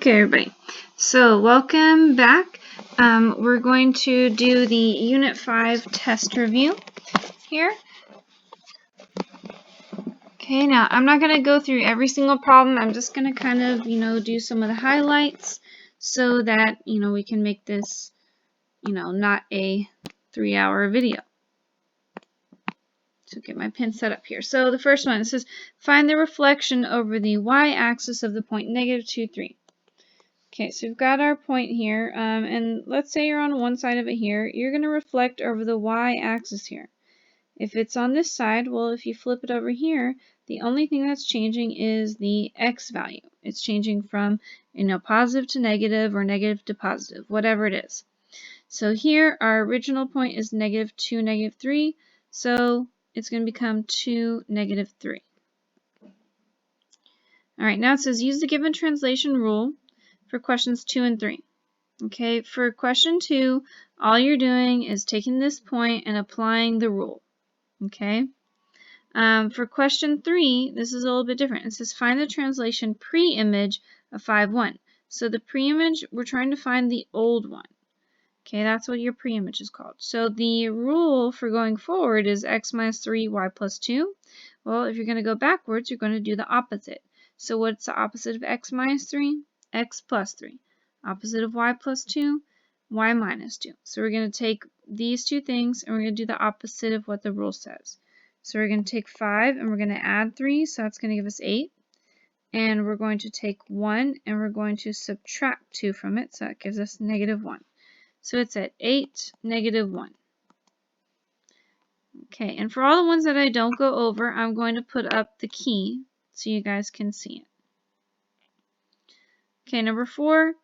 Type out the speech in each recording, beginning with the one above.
Okay, everybody. So welcome back. We're going to do the Unit 5 test review here. Okay, now I'm not going to go through every single problem. I'm just going to kind of, do some of the highlights so that, we can make this, not a 3-hour video. So get my pen set up here. So the first one, it says, find the reflection over the y-axis of the point -2, 3. Okay, so we've got our point here, and let's say you're on one side of it here. You're going to reflect over the y-axis here. If it's on this side, well, if you flip it over here, the only thing that's changing is the x value. It's changing from, positive to negative or negative to positive, whatever it is. So here, our original point is -2, -3, so it's going to become 2, -3. All right, now it says use the given translation rule for questions 2 and 3. Okay, for question 2, all you're doing is taking this point and applying the rule. Okay, for question 3, this is a little bit different. It says find the translation pre-image of 5,1. So the pre-image, we're trying to find the old one. Okay, that's what your pre-image is called. So the rule for going forward is x minus 3, y plus 2. Well, if you're going to go backwards, you're going to do the opposite. So what's the opposite of x minus 3? X plus 3. Opposite of y plus 2, y minus 2. So we're going to take these two things and we're going to do the opposite of what the rule says. So we're going to take 5 and we're going to add 3, so that's going to give us 8. And we're going to take 1 and we're going to subtract 2 from it, so that gives us -1. So it's at 8, -1. Okay, and for all the ones that I don't go over, I'm going to put up the key so you guys can see it. Okay, number 4,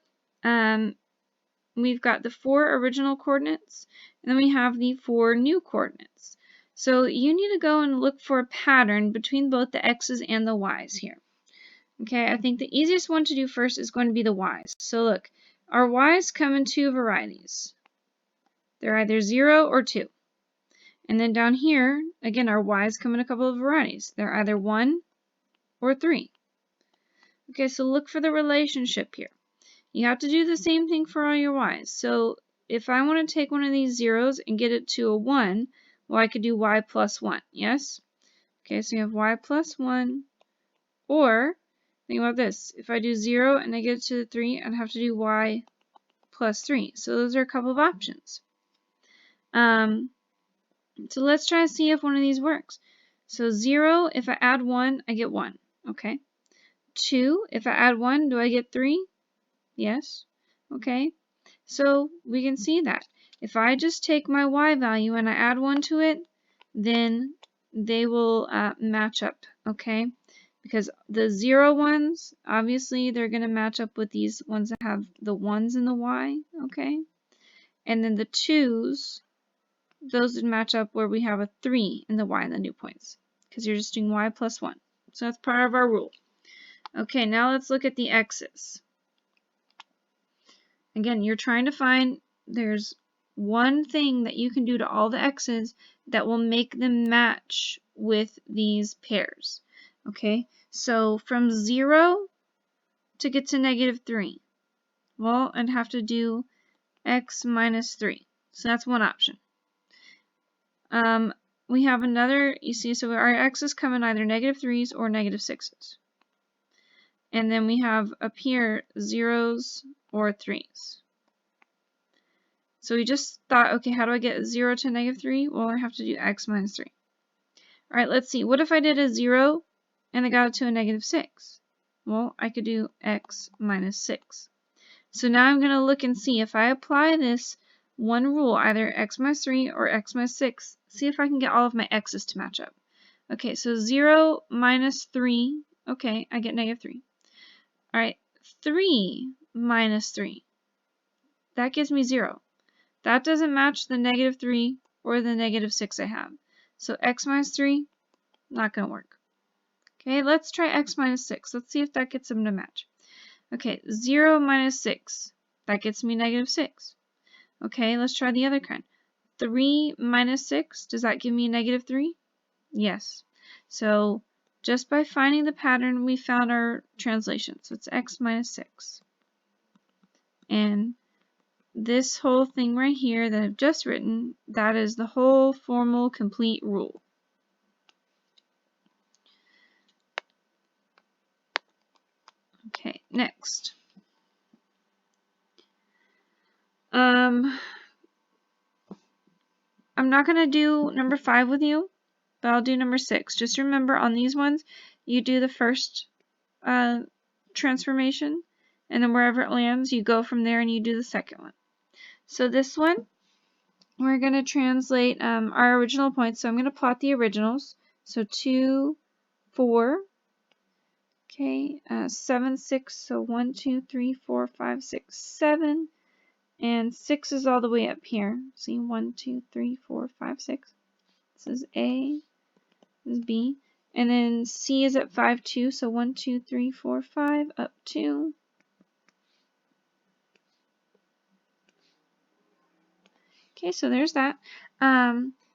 we've got the 4 original coordinates, and then we have the 4 new coordinates. So you need to go and look for a pattern between both the x's and the y's here. Okay, I think the easiest one to do first is going to be the y's. So look, our y's come in 2 varieties. They're either 0 or 2. And then down here, again, our y's come in a couple of varieties. They're either 1 or 3. Okay, so look for the relationship here. You have to do the same thing for all your y's. So if I want to take one of these zeros and get it to a 1, well, I could do y plus 1, yes? Okay, so you have y plus 1, or think about this. If I do 0 and I get it to the 3, I'd have to do y plus 3. So those are a couple of options. So let's try to see if one of these works. So 0, if I add 1, I get 1. Okay. 2, if I add 1, do I get 3? Yes. Okay. So we can see that. If I just take my y value and I add 1 to it, then they will match up. Okay. Because the 0 ones, obviously, they're going to match up with these ones that have the 1s in the y. Okay. And then the 2s, those would match up where we have a 3 in the y and the new points, because you're just doing y plus 1. So that's part of our rule. Okay, now let's look at the x's. Again, you're trying to find, there's one thing that you can do to all the x's that will make them match with these pairs. Okay, so from 0 to get to -3, well, I'd have to do x minus 3. So that's one option. We have another, you see, so our x's come in either -3s or -6s. And then we have up here 0s or 3s. So we just thought, okay, how do I get 0 to -3? Well, I have to do x minus 3. All right, let's see. What if I did a 0 and I got it to a -6? Well, I could do x minus 6. So now I'm going to look and see if I apply this one rule, either x minus 3 or x minus 6, see if I can get all of my x's to match up. Okay, so 0 minus 3, okay, I get -3. All right, 3 minus 3, that gives me 0. That doesn't match the -3 or the -6 I have. So x minus 3, not going to work. Okay, let's try x minus 6. Let's see if that gets them to match. Okay, 0 minus 6, that gets me -6. Okay, let's try the other kind. 3 minus 6, does that give me -3? Yes. So just by finding the pattern, we found our translation. So it's x minus 6. And this whole thing right here that I've just written, that is the whole formal complete rule. Okay, next. I'm not going to do number 5 with you, but I'll do number 6. Just remember on these ones, you do the first transformation, and then wherever it lands, you go from there and you do the second one. So this one, we're going to translate our original points. So I'm going to plot the originals. So 2, 4, okay, 7, 6, so 1, 2, 3, 4, 5, 6, 7, and 6 is all the way up here. See, 1, 2, 3, 4, 5, 6. This is A, this is B, and then C is at 5, 2, so 1, 2, 3, 4, 5, up 2. Okay, so there's that.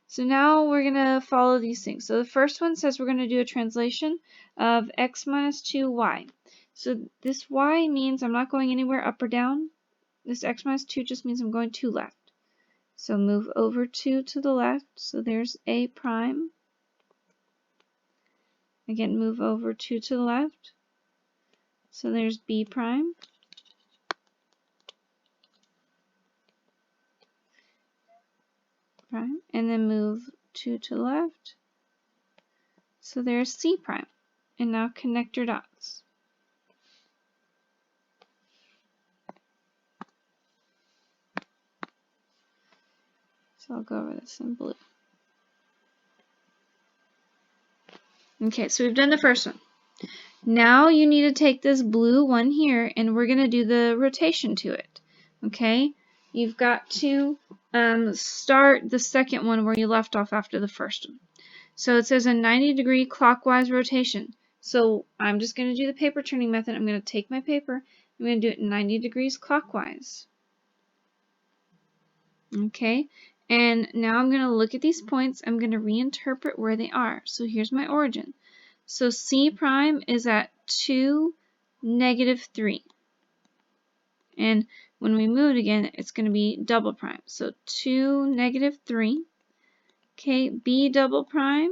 So now we're going to follow these things. So the first one says we're going to do a translation of x minus 2y. So this y means I'm not going anywhere up or down. This x minus 2 just means I'm going to left. So move over 2 to the left. So there's A prime. Again, move over 2 to the left. So there's B prime. Prime. And then move 2 to the left. So there's C prime. And now connect your dots. So I'll go over this in blue. Okay, so we've done the first one. Now you need to take this blue one here and we're going to do the rotation to it. Okay, you've got to start the second one where you left off after the first one. So it says a 90-degree clockwise rotation. So I'm just going to do the paper turning method. I'm going to take my paper. I'm going to do it 90 degrees clockwise. Okay, and now I'm going to look at these points. I'm going to reinterpret where they are. So here's my origin. So C prime is at 2, -3. And when we move it again, it's going to be double prime. So 2, -3. Okay, B double prime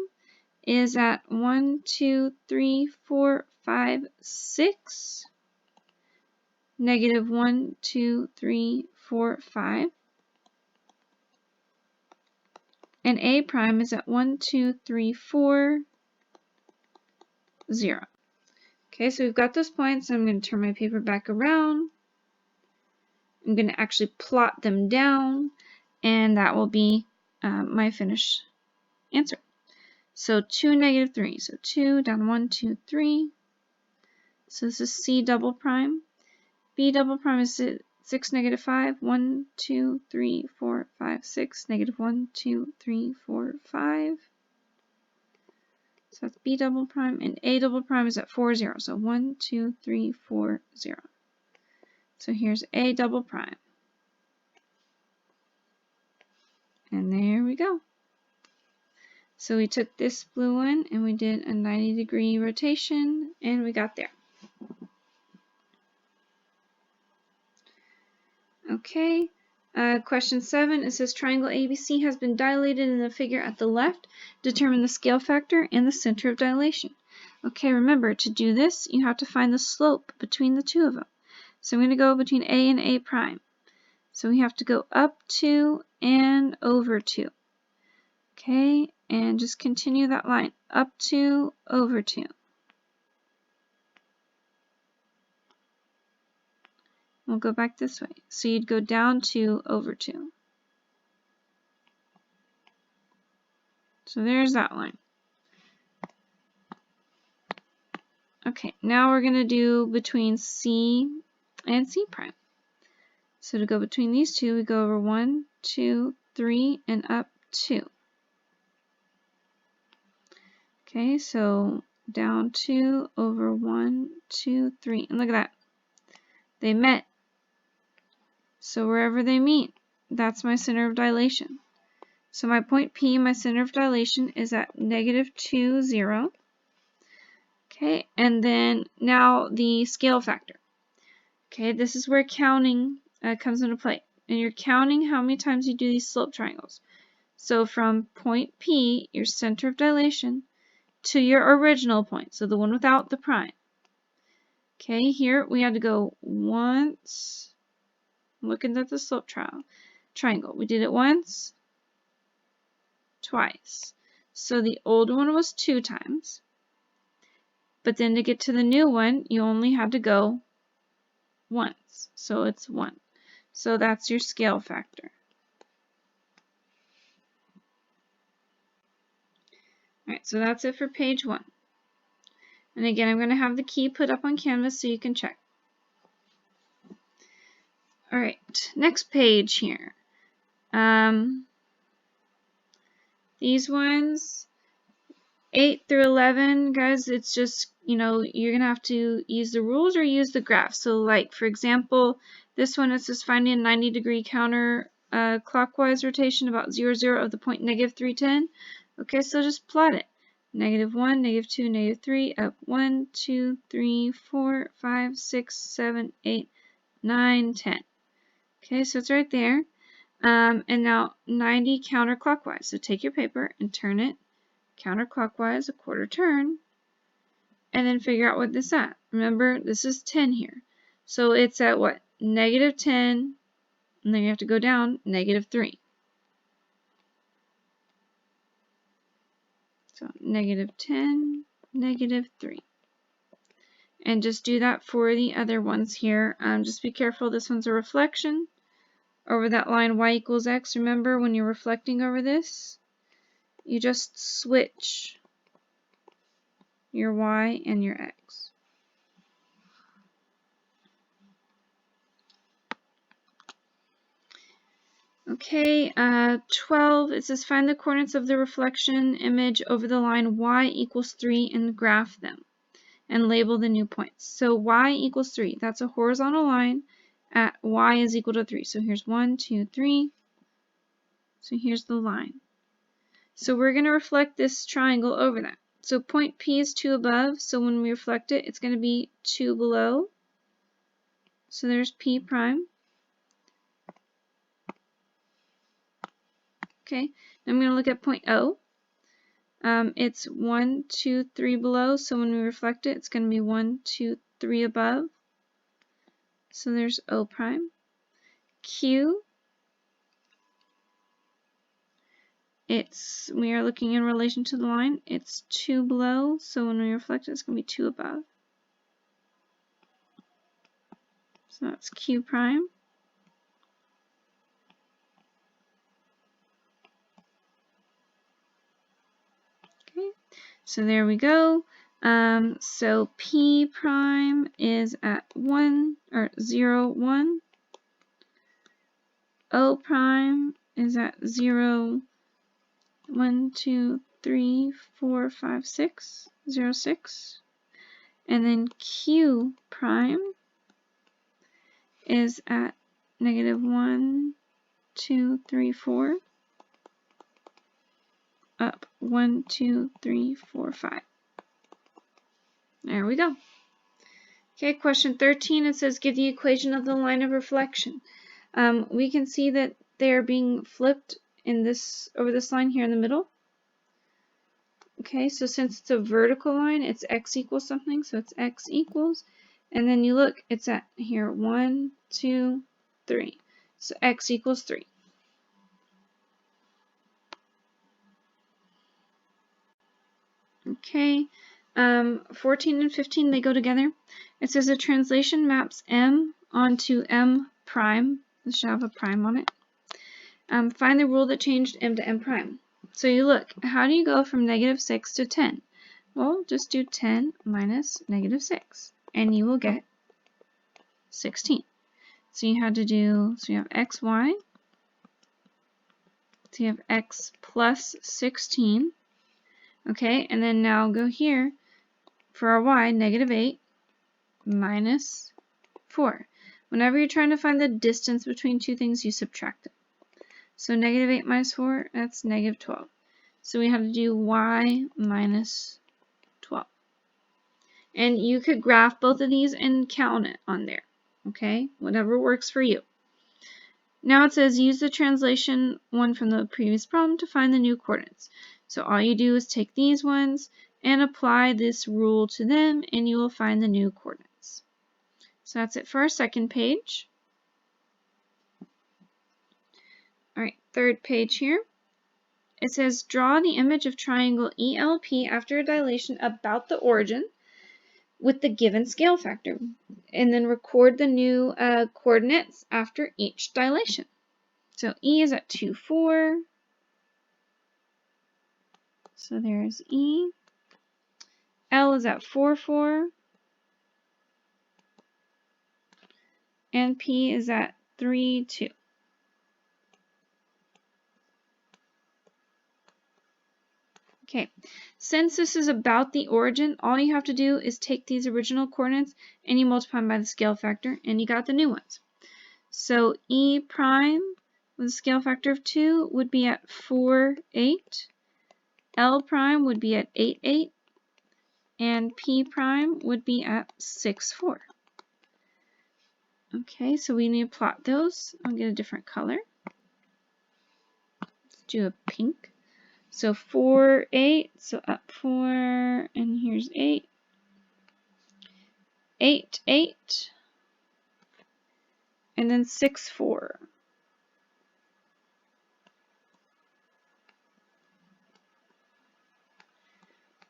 is at 1, 2, 3, 4, 5, 6. -1, 2, 3, 4, 5. And A prime is at 1, 2, 3, 4, 0. Okay, so we've got those points. I'm going to turn my paper back around. I'm going to actually plot them down, and that will be my finished answer. So 2, -3. So 2 down 1, 2, 3. So this is C double prime. B double prime is 6, -5. 1, 2, 3, 4, 5, 6. -1, 2, 3, 4, 5. So that's B double prime. And A double prime is at 4, 0. So 1, 2, 3, 4, 0. So here's A double prime. And there we go. So we took this blue one and we did a 90-degree rotation and we got there. Okay, question 7, it says triangle ABC has been dilated in the figure at the left. Determine the scale factor and the center of dilation. Okay, remember to do this you have to find the slope between the two of them. So I'm going to go between A and A prime. So we have to go up 2 and over 2. Okay, and just continue that line, up 2, over 2. We'll go back this way. So you'd go down 2, over 2. So there's that line. Okay, now we're going to do between C and C prime. So to go between these two, we go over 1, 2, 3, and up 2. Okay, so down 2, over 1, 2, 3. And look at that. They met. So wherever they meet, that's my center of dilation. So my point P, my center of dilation, is at -2, 0. Okay, and then now the scale factor. Okay, this is where counting comes into play. And you're counting how many times you do these slope triangles. So from point P, your center of dilation, to your original point, so the one without the prime. Okay, here we had to go once, looking at the slope triangle. We did it once, twice. So the old one was 2 times. But then to get to the new one, you only had to go once. So it's 1. So that's your scale factor. Alright, so that's it for page 1. And again, I'm going to have the key put up on Canvas so you can check. Alright, next page here. These ones, 8 through 11, guys, it's just, you know, you're going to have to use the rules or use the graph. So like, for example, this one, it says finding a 90-degree counter clockwise rotation about 0, 0 of the point -310. Okay, so just plot it. -1, -2, -3, up 1, 2, 3, 4, 5, 6, 7, 8, 9, 10. Okay, so it's right there. And now 90 counterclockwise. So take your paper and turn it counterclockwise, a quarter turn, and then figure out what this is at. Remember, this is 10 here. So it's at what? -10, and then you have to go down, -3. So -10, -3. And just do that for the other ones here. Just be careful, this one's a reflection over that line y equals x. Remember, when you're reflecting over this, you just switch your y and your x. Okay, 12, it says find the coordinates of the reflection image over the line y equals 3 and graph them and label the new points. So y equals 3, that's a horizontal line at y is equal to 3. So here's 1, 2, 3. So here's the line. So we're going to reflect this triangle over that. So point P is 2 above, so when we reflect it, it's going to be 2 below. So there's P prime. Okay, I'm going to look at point O. It's 1, 2, 3 below, so when we reflect it, it's going to be 1, 2, 3 above. So there's O prime. Q, we are looking in relation to the line, it's 2 below, so when we reflect it, it's going to be 2 above. So that's Q prime. Okay, so there we go. So P prime is at 1 or 0, 1. O prime is at 0, 1, 2, 3, 4, 5, 6, 0, 6. And then Q prime is at -1, 2, 3, 4. Up 1, 2, 3, 4, 5. There we go. Okay, question 13, it says give the equation of the line of reflection. We can see that they're being flipped in this over this line here in the middle. Okay, so since it's a vertical line, it's x equals something, so it's x equals, and then you look, it's at here 1, 2, 3. So x equals 3. Okay, 14 and 15, they go together. It says a translation maps M onto M prime. This should have a prime on it. Find the rule that changed M to M prime. So you look, how do you go from -6 to 10? Well, just do 10 minus -6, and you will get 16. So you had to do, so you have xy, so you have x plus 16. Okay, and then now go here for our y, -8 minus 4. Whenever you're trying to find the distance between two things, you subtract it. So -8 minus 4, that's -12. So we have to do y minus 12. And you could graph both of these and count it on there. Okay, whatever works for you. Now it says use the translation one from the previous problem to find the new coordinates. So all you do is take these ones and apply this rule to them, and you will find the new coordinates. So that's it for our second page. All right, third page here. It says draw the image of triangle ELP after a dilation about the origin with the given scale factor, and then record the new coordinates after each dilation. So E is at 2, 4. So there's E. L is at 4, 4. And P is at 3, 2. Okay, since this is about the origin, all you have to do is take these original coordinates and you multiply them by the scale factor, and you got the new ones. So E prime with a scale factor of 2 would be at 4, 8. L prime would be at 8, 8. And P prime would be at 6, 4. Okay, so we need to plot those. I'll get a different color. Let's do a pink. So 4, 8, so up 4, and here's 8. 8, 8, and then 6, 4.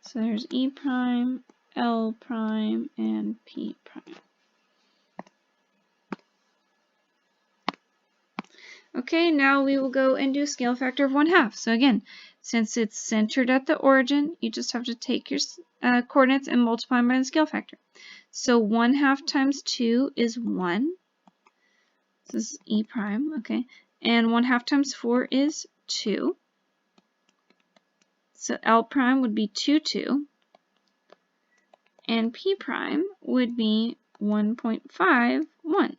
So there's E prime, L prime, and P prime. Okay, now we will go and do a scale factor of 1/2. So again, since it's centered at the origin, you just have to take your coordinates and multiply them by the scale factor. So 1/2 times 2 is 1. This is E prime, okay. And 1/2 times 4 is 2. So L prime would be 2, 2. And P prime would be 1.5, 1.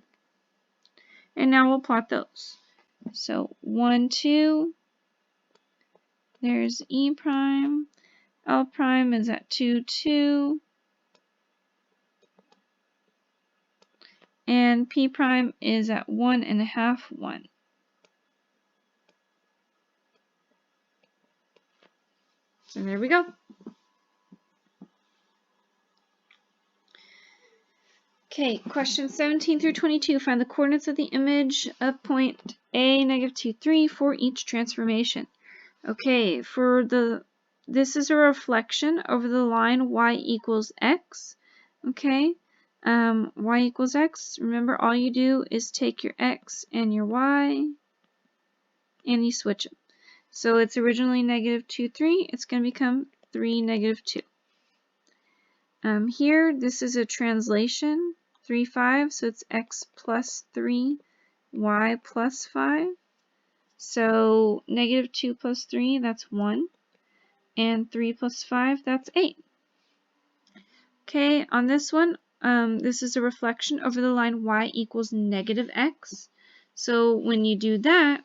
And now we'll plot those. So 1, 2, there's E prime, L prime is at 2, 2, and P prime is at 1.5, 1. So there we go. Okay, questions 17 through 22. Find the coordinates of the image of point A, -2, 3 for each transformation. Okay, this is a reflection over the line y equals x. Okay, y equals x. Remember, all you do is take your x and your y and you switch them. So it's originally -2, 3. It's going to become 3, -2. Here, this is a translation. 3, 5, so it's x plus 3, y plus 5. So -2 plus 3, that's 1. And 3 plus 5, that's 8. Okay, on this one, this is a reflection over the line y equals -x. So when you do that,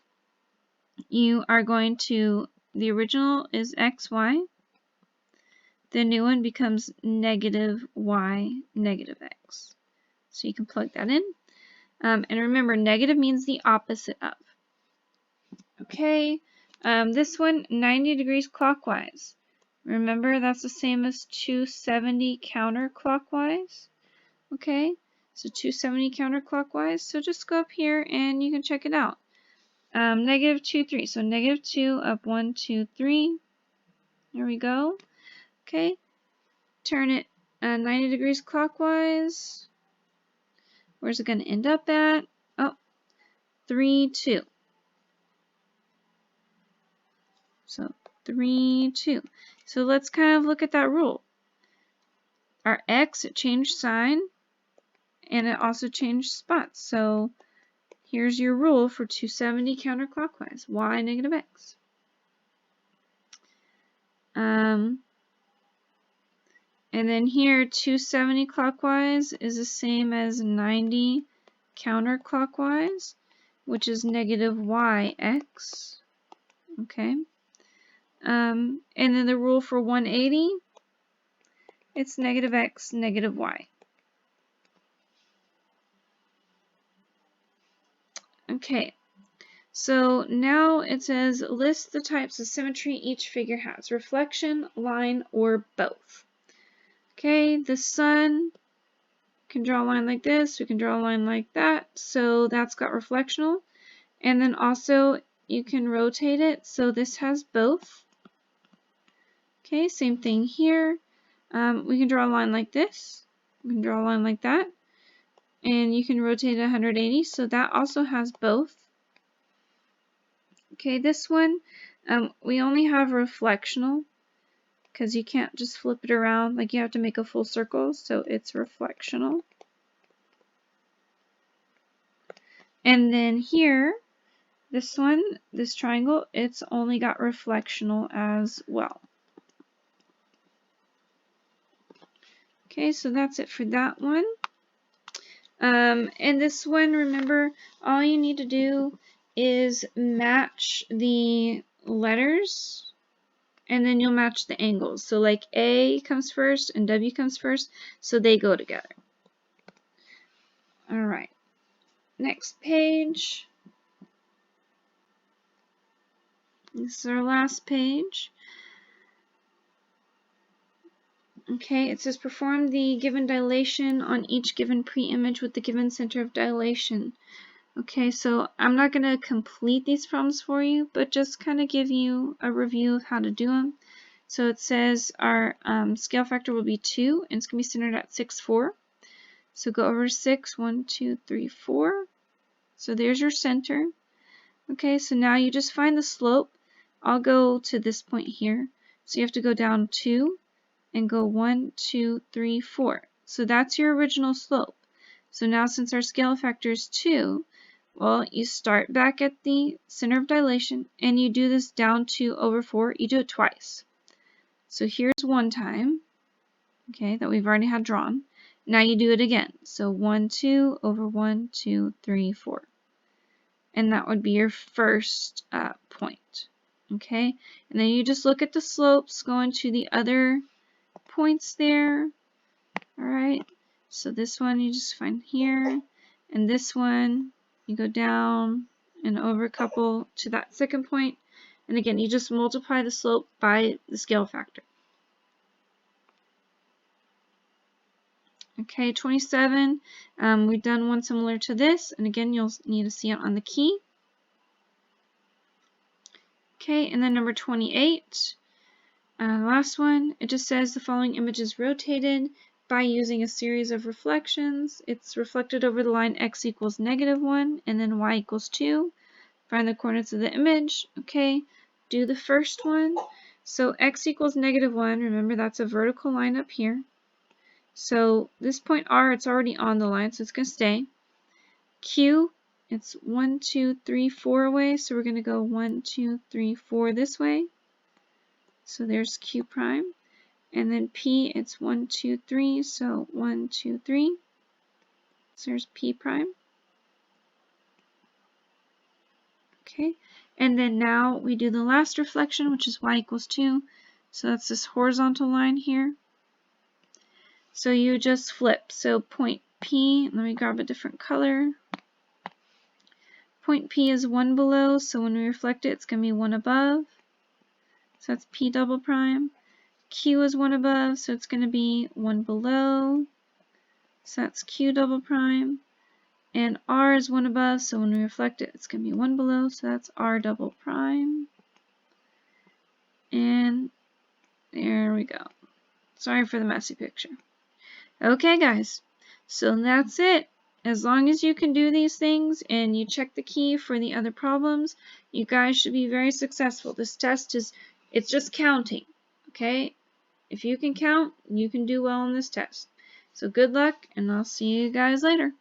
you are going to, the original is xy. The new one becomes -y, -x. So you can plug that in. And remember, negative means the opposite of. Okay, this one, 90 degrees clockwise. Remember, that's the same as 270 counterclockwise. Okay, so 270 counterclockwise. So just go up here and you can check it out. -2, 3. So -2 up 1, 2, 3. There we go. Okay, turn it 90 degrees clockwise. Where's it going to end up at? Oh, 3, 2. So 3, 2. So let's kind of look at that rule. Our x, it changed sign, and it also changed spots. So here's your rule for 270 counterclockwise, y -x. And then here, 270 clockwise is the same as 90 counterclockwise, which is -yx. Okay. And then the rule for 180, it's -x, -y. Okay. So now it says list the types of symmetry each figure has: reflection, line, or both. Okay, the sun can draw a line like this, we can draw a line like that, so that's got reflectional. And then also you can rotate it, so this has both. Okay, same thing here. We can draw a line like this, we can draw a line like that, and you can rotate it 180, so that also has both. Okay, this one, we only have reflectional, because you can't just flip it around, like you have to make a full circle, so it's reflectional. And then here, this one, this triangle, it's only got reflectional as well. Okay, so that's it for that one. And this one, remember, all you need to do is match the letters, and then you'll match the angles. So like A comes first and W comes first, so they go together. All right, next page. This is our last page. Okay, it says perform the given dilation on each given pre-image with the given center of dilation. Okay, so I'm not going to complete these problems for you, but just kind of give you a review of how to do them. So it says our scale factor will be 2, and it's going to be centered at 6, 4. So go over 6, 1, 2, 3, 4. So there's your center. Okay, so now you just find the slope. I'll go to this point here. So you have to go down 2 and go 1, 2, 3, 4. So that's your original slope. So now since our scale factor is 2, well, you start back at the center of dilation and you do this down 2 over 4. You do it twice. So here's one time, okay, that we've already had drawn. Now you do it again. So 1, 2 over 1, 2, 3, 4. And that would be your first point. Okay, and then you just look at the slopes going to the other points there. Alright, so this one you just find here, and this one you go down and over a couple to that second point, and again you just multiply the slope by the scale factor. Okay, 27, we've done one similar to this, and again you'll need to see it on the key. Okay, and then number 28, last one, it just says the following image is rotated by using a series of reflections. It's reflected over the line x equals -1 and then y equals 2. Find the coordinates of the image. Okay, do the first one. So x equals -1, remember that's a vertical line up here. So this point R, it's already on the line, so it's going to stay. Q, it's 1, 2, 3, 4 away, so we're going to go 1, 2, 3, 4 this way. So there's Q prime. And then P, it's 1, 2, 3, so 1, 2, 3. So there's P prime. Okay, and then now we do the last reflection, which is y equals 2. So that's this horizontal line here. So you just flip. So point P, let me grab a different color. Point P is 1 below, so when we reflect it, it's going to be 1 above. So that's P double prime. Q is 1 above, so it's going to be 1 below. So that's Q double prime. And R is 1 above, so when we reflect it, it's going to be 1 below, so that's R double prime. And there we go. Sorry for the messy picture. Okay, guys, so that's it. As long as you can do these things and you check the key for the other problems, you guys should be very successful. This test it's just counting, okay? If you can count, you can do well on this test. So good luck, and I'll see you guys later.